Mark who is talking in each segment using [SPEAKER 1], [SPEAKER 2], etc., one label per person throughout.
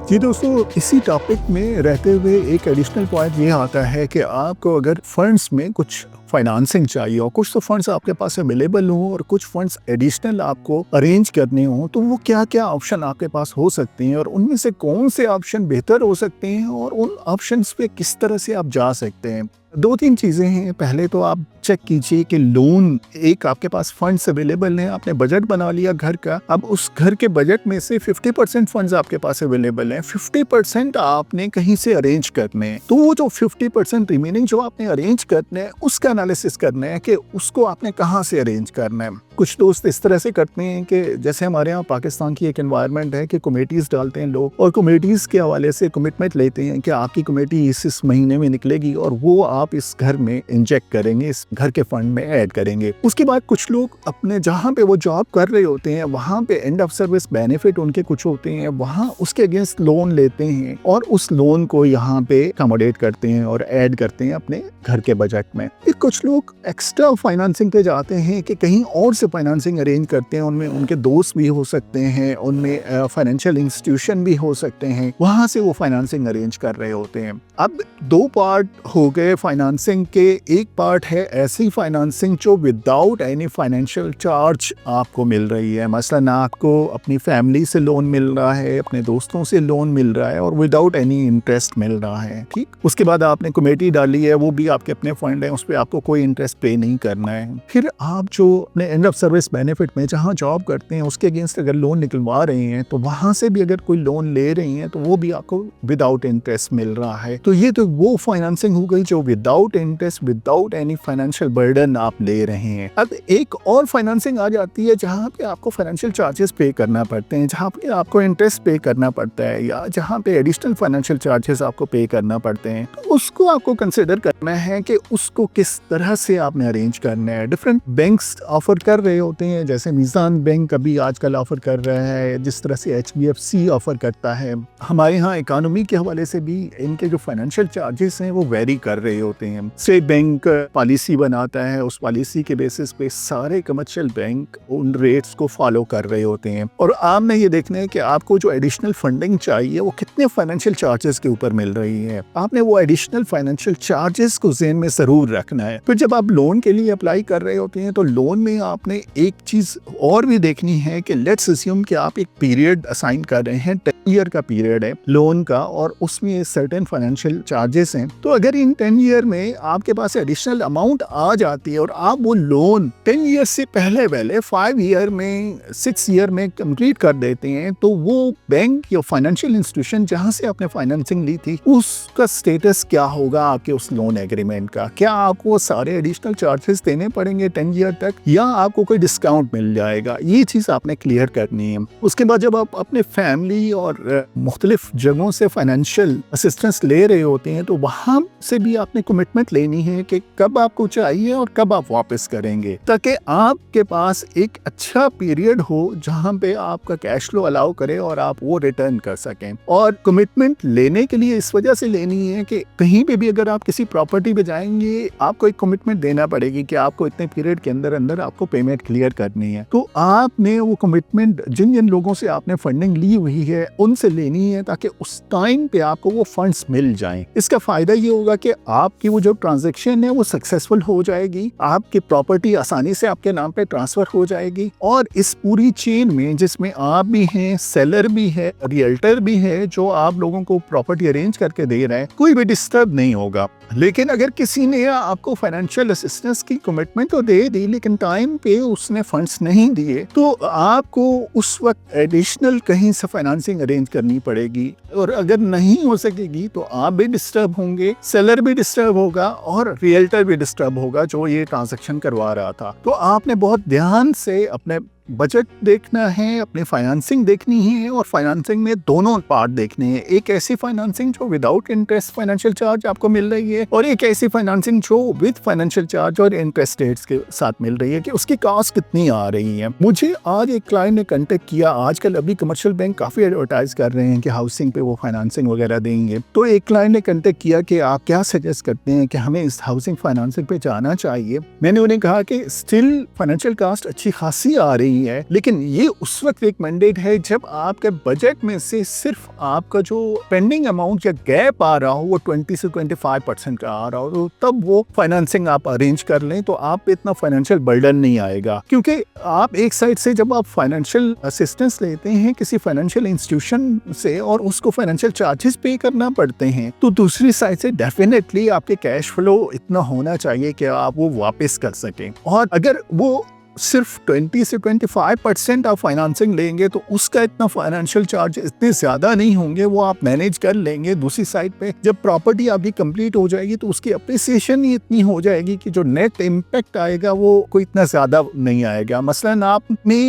[SPEAKER 1] जी दोस्तों, इसी टॉपिक में रहते हुए एक एडिशनल पॉइंट ये आता है कि आपको अगर फंड्स में कुछ फाइनेंसिंग चाहिए और कुछ तो फंड्स आपके पास अवेलेबल हों और कुछ फंड्स एडिशनल आपको अरेंज करने हों, तो वो क्या क्या ऑप्शन आपके पास हो सकते हैं और उनमें से कौन से ऑप्शन बेहतर हो सकते हैं और उन ऑप्शंस पे किस तरह से आप जा सकते हैं। 2-3 चीज़ें हैं। पहले तो आप चेक कीजिए कि लोन एक आपके पास फंड्स अवेलेबल हैं, आपने बजट बना लिया घर का, अब उस घर के बजट में से 50% फंड्स आपके पास अवेलेबल हैं, 50% आपने कहीं से अरेंज करने हैं। तो वो जो 50% रिमेनिंग जो आपने अरेंज करने हैं, उसका एनालिसिस करना है कि उसको आपने कहाँ से अरेंज करना है। कुछ दोस्त इस तरह से करते हैं कि जैसे हमारे यहाँ पाकिस्तान की एक एनवायरनमेंट है कि कमेटीज डालते हैं लोग और कमेटीज के हवाले से कमिटमेंट लेते हैं कि आपकी कमेटी इस महीने में निकलेगी और वो आप इस घर में इंजेक्ट करेंगे, इस घर के फंड में ऐड करेंगे। उसके बाद कुछ लोग अपने जहाँ पे वो जॉब कर रहे होते हैं वहाँ पे एंड ऑफ सर्विस बेनिफिट उनके कुछ होते हैं, वहाँ उसके अगेंस्ट लोन लेते हैं और उस लोन को यहाँ पे अकोमोडेट करते हैं और ऐड करते हैं अपने घर के बजट में। फिर कुछ लोग एक्स्ट्रा फाइनेंसिंग पे जाते हैं कि कहीं और से फाइनेंसिंग अरेंज करते हैं, उनमें उनके दोस्त भी हो सकते हैं, उनमें फाइनेंशियल इंस्टीट्यूशन भी हो सकते हैं, वहाँ से वो फाइनेंसिंग अरेंज कर रहे होते हैं। अब 2 पार्ट हो गए फाइनेंसिंग के। एक पार्ट है ऐसी फाइनेंसिंग जो विदाउट एनी फाइनेंशियल चार्ज आपको मिल रही है, मसलन आपको अपनी फैमिली से लोन मिल रहा है, अपने दोस्तों से लोन मिल रहा है और विदाउट एनी इंटरेस्ट मिल रहा है। ठीक, उसके बाद आपने कमेटी डाली है, वो भी आपके अपने फंड है, उस पर आपको कोई इंटरेस्ट पे नहीं करना है। फिर आप जो अपने एंड ऑफ सर्विस बेनिफिट में जहाँ जॉब करते हैं उसके अगेंस्ट अगर लोन निकलवा रहे हैं तो वहां से भी अगर कोई लोन ले रही हैं तो वो भी आपको विदाउट इंटरेस्ट मिल रहा है। तो ये तो वो फाइनेंसिंग हो गई जो without interest, without any financial burden आप ले रहे हैं। अब एक और फाइनेंसिंग आ जाती है जहाँ पे आपको फाइनेंशियल चार्जेस पे करना पड़ते हैं, जहाँ पे आपको इंटरेस्ट पे करना पड़ता है या जहाँ पे एडिशनल फाइनेंशियल चार्जेस आपको पे करना पड़ते हैं। तो उसको आपको कंसिडर करना है कि उसको किस तरह से आपने अरेंज करना है। डिफरेंट बैंक्स ऑफर कर रहे होते हैं, जैसे मीज़ान बैंक अभी आजकल ऑफर कर रहा है, जिस तरह से HDFC ऑफर करता है। हमारे यहाँ इकोनॉमी के हवाले से भी इनके जो फाइनेंशियल चार्जेस हैं वो वेरी कर रहे होते हैं। स्टेट बैंक पॉलिसी बनाता है, उस पॉलिसी के बेसिस पे सारे कमर्शियल बैंक उन रेट्स को फॉलो कर रहे होते हैं और आपने ये देखना है कि आपको जो एडिशनल फंडिंग चाहिए वो कितने फाइनेंशियल चार्जेस के ऊपर मिल रही है। आपने वो एडिशनल फाइनेंशियल चार्जेस को ज़हन में ज़रूर रखना है। फिर जब आप लोन के लिए अप्लाई कर रहे होते हैं तो लोन में आपने एक चीज और भी देखनी है कि लेट्स अस्यूम कि आप एक पीरियड असाइन कर रहे हैं, 10 ईयर का पीरियड है लोन का और उसमें सर्टेन फाइनेंशियल चार्जेस हैं। तो अगर इन 10 ईयर में आपके पास एडिशनल अमाउंट आ जाती है और आप वो लोन 10 ईयर से पहले 5 ईयर में, 6 ईयर में कंप्लीट कर देते हैं, तो वो बैंक या फाइनेंशियल इंस्टीट्यूशन जहां से आपने फाइनेंसिंग ली थी उसका स्टेटस क्या होगा आपके उस लोन एग्रीमेंट का? क्या आपको सारे एडिशनल चार्जेस देने पड़ेंगे 10 ईयर तक या आपको कोई डिस्काउंट मिल जाएगा? ये चीज़ आपने क्लियर करनी है। उसके बाद जब आप अपने फैमिली और मुख्तलिफ जगहों से फाइनेंशियल असिस्टेंस ले रहे होते हैं तो वहाँ से भी आपने कमिटमेंट लेनी है कि कब आपको चाहिए और कब आप वापस करेंगे, ताकि आपके पास एक अच्छा पीरियड हो जहाँ पे आपका कैश फ्लो अलाउ करे और आप वो रिटर्न कर सकें। और कमिटमेंट लेने के लिए इस वजह से लेनी है कि कहीं पे भी अगर आप किसी प्रॉपर्टी पे जाएंगे आपको एक कमिटमेंट देना पड़ेगी कि आपको इतने पीरियड के अंदर अंदर आपको पेमेंट क्लियर करनी है। तो आपने वो कमिटमेंट जिन जिन लोगों से आपने फंडिंग ली हुई है उनसे लेनी है ताकि उस टाइम पे आपको वो फंड्स मिल जाएं। इसका फायदा ये होगा कि आपकी वो जो ट्रांजैक्शन है वो सक्सेसफुल हो जाएगी, आपकी प्रॉपर्टी आसानी से आपके नाम पे ट्रांसफर हो जाएगी और इस पूरी चेन में जिसमें आप भी हैं, सेलर भी है, रियल्टर भी है जो आप लोगों को प्रॉपर्टी अरेंज करके दे रहे हैं, कोई भी डिस्टर्ब नहीं होगा। लेकिन अगर किसी ने आपको फाइनेंशियल असिस्टेंस की कमिटमेंट तो दे दी लेकिन टाइम पे उसने फंड्स नहीं दिए तो आपको उस वक्त एडिशनल कहीं से फाइनेंसिंग अरेंज करनी पड़ेगी और अगर नहीं हो सकेगी तो आप भी डिस्टर्ब होंगे, सेलर भी डिस्टर्ब होगा और रियल्टर भी डिस्टर्ब होगा जो ये ट्रांजैक्शन करवा रहा था। तो आपने बहुत ध्यान से अपने बजट देखना है, अपनी फाइनेंसिंग देखनी है और फाइनेंसिंग में दोनों पार्ट देखने हैं। एक ऐसी फाइनेंसिंग जो विदाउट इंटरेस्ट फाइनेंशियल चार्ज आपको मिल रही है और एक ऐसी फाइनेंसिंग जो विद फाइनेंशियल चार्ज और इंटरेस्ट रेट्स के साथ मिल रही है कि उसकी कॉस्ट कितनी आ रही है। मुझे आज एक क्लाइंट ने कांटेक्ट किया, आजकल अभी कमर्शियल बैंक काफी एडवर्टाइज कर रहे हैं कि हाउसिंग पे वो फाइनेंसिंग वगैरह देंगे। तो एक क्लाइंट ने कांटेक्ट किया कि आप क्या सजेस्ट करते हैं कि हमें इस हाउसिंग फाइनेंसिंग पे जाना चाहिए। मैंने उन्हें कहा कि स्टिल फाइनेंशियल कॉस्ट अच्छी खासी आ रही नहीं है, लेकिन ये उस वक्त रिकमेंडेड है जब आपके बजट में से सिर्फ आपका जो पेंडिंग अमाउंट या गैप आ रहा हो वो 20 से 25% का आ रहा हो, तो तब वो फाइनेंसिंग आप अरेंज कर लें तो आप पे इतना फाइनेंशियल बर्डन नहीं आएगा। क्योंकि आप एक साइड से जब आप फाइनेंशियल असिस्टेंस लेते हैं किसी फाइनेंशियल इंस्टीट्यूशन से और उसको फाइनेंशियल चार्जेस पे करना पड़ते हैं, तो दूसरी साइड से डेफिनेटली आपके कैश फ्लो इतना होना चाहिए कि आप वो वापस कर सकें। और अगर वो सिर्फ 20 से 25% आप फाइनेंसिंग लेंगे तो उसका इतना फाइनेंशियल चार्ज इतने ज़्यादा नहीं होंगे, वो आप मैनेज कर लेंगे। दूसरी साइड पे जब प्रॉपर्टी आपकी कंप्लीट हो जाएगी तो उसकी अप्रिसिएशन ही इतनी हो जाएगी कि जो नेट इम्पैक्ट आएगा वो कोई इतना ज़्यादा नहीं आएगा। मसलन आपने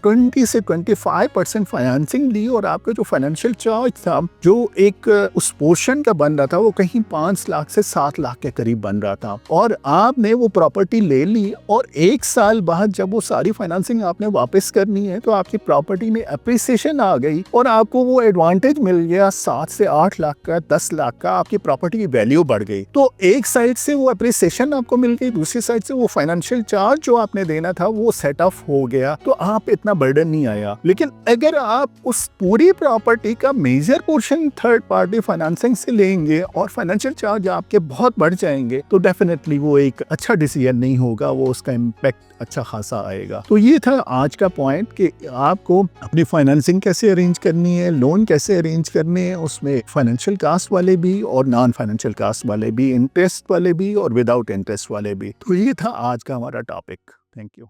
[SPEAKER 1] 20 से 25% फाइनेंसिंग ली और आपका जो फाइनेंशियल चार्ज था जो एक उस पोर्शन का बन रहा था वो कहीं 5 लाख से 7 लाख के करीब बन रहा था, और आपने वो प्रॉपर्टी ले ली और एक साल बाद जब वो सारी फाइनेंसिंग आपने वापस करनी है तो आपकी प्रॉपर्टी में अप्रिसिएशन आ गई और आपको वो एडवांटेज मिल गया 7 से 8 लाख का, 10 लाख का, आपकी प्रॉपर्टी की वैल्यू बढ़ गई। तो एक साइड से वो अप्रिसिएशन आपको मिल गई, दूसरी साइड से वो फाइनेंशियल चार्ज जो आपने देना था वो सेट ऑफ हो गया, तो आप इतना बर्डन नहीं आया। लेकिन अगर आप उस पूरी प्रॉपर्टी का major portion third party financing से लेंगे और फाइनेंशियल चार्ज आपके बहुत बढ़ जाएंगे तो डेफिनेटली वो एक अच्छा डिसीजन नहीं होगा, वो उसका इम्पैक्ट अच्छा खासा आएगा। तो ये था आज का पॉइंट कि आपको अपनी फाइनेंसिंग कैसे अरेंज करनी है, लोन कैसे अरेंज करने हैं, उसमें फाइनेंशियल कास्ट वाले भी और नॉन फाइनेंशियल कास्ट वाले भी, इंटरेस्ट वाले भी और विदाउट इंटरेस्ट वाले भी। तो ये था आज का हमारा टॉपिक। Thank you.